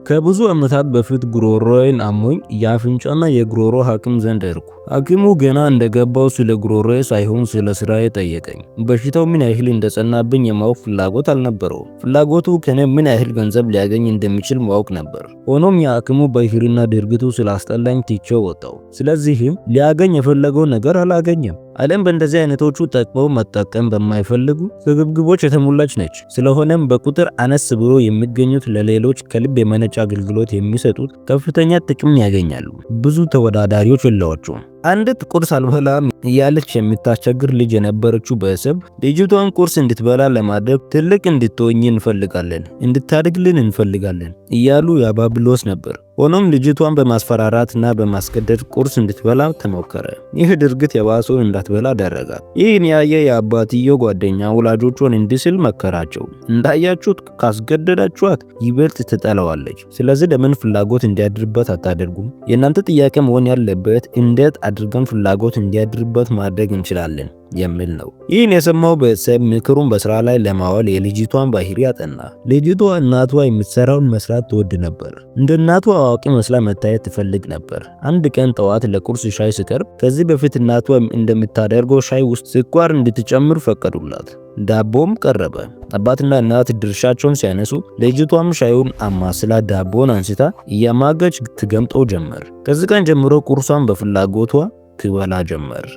ከብዙ ዓመታት በፊት ጉሮሮዬን አሞኝ የአፍንጫና የጉሮሮ ሐኪም ዘንድ ሄድኩ። ሐኪሙ ገና እንደገባው ስለ ጉሮሮዬ ሳይሆን ስለ ስራዬ ጠየቀኝ። በሽታው ምን ያህል እንደጸናብኝ የማወቅ ፍላጎት አልነበረውም። ፍላጎቱ ከኔ ምን ያህል ገንዘብ ሊያገኝ እንደሚችል ማወቅ ነበር። ሆኖም የሐኪሙ ባህሪና ድርጊቱ ስላስጠላኝ ትቼው ወጣው። ስለዚህም ሊያገኝ የፈለገው ነገር አላገኘም። ዓለም በእንደዚህ አይነቶቹ ጠቅመው መጠቀም በማይፈልጉ ስግብግቦች የተሞላች ነች። ስለሆነም በቁጥር አነስ ብሎ የሚገኙት ለሌሎች ከልብ የመነጨ አገልግሎት የሚሰጡት ከፍተኛ ጥቅም ያገኛሉ። ብዙ ተወዳዳሪዎች የላቸውም። አንዲት ቁርስ አልበላም እያለች የምታስቸግር ልጅ የነበረችው ቤተሰብ ልጅቷን ቁርስ እንድትበላ ለማድረግ ትልቅ እንድትሆኝ እንፈልጋለን፣ እንድታድግልን እንፈልጋለን እያሉ ያባብሎስ ነበር። ሆኖም ልጅቷን በማስፈራራትና በማስገደድ ቁርስ እንድትበላ ተሞከረ። ይህ ድርጊት የባሰውን እንዳትበላ አደረጋት። ይህን ያየ የአባትየው ጓደኛ ወላጆቿን እንዲህ ሲል መከራቸው፣ እንዳያችሁት ካስገደዳችኋት ይበልጥ ትጠላዋለች። ስለዚህ ለምን ፍላጎት እንዲያድርበት አታደርጉም? የእናንተ ጥያቄ መሆን ያለበት እንዴት አድርገን ፍላጎት እንዲያድርበት ማድረግ እንችላለን የሚል ነው። ይህን የሰማው ቤተሰብ ምክሩን በስራ ላይ ለማዋል የልጅቷን ባህሪ አጠና። ልጅቷ እናቷ የምትሰራውን መስራት ትወድ ነበር። እንደ እናቷ አዋቂ መስላ መታየት ትፈልግ ነበር። አንድ ቀን ጠዋት ለቁርስ ሻይ ስቀርብ ከዚህ በፊት እናቷ እንደምታደርገው ሻይ ውስጥ ስኳር እንድትጨምር ፈቀዱላት። ዳቦም ቀረበ። አባትና እናት ድርሻቸውን ሲያነሱ ልጅቷም ሻዩን አማስላ ዳቦን አንስታ እያማገች ትገምጠው ጀመር። ከዚህ ቀን ጀምሮ ቁርሷን በፍላጎቷ ትበላ ጀመር።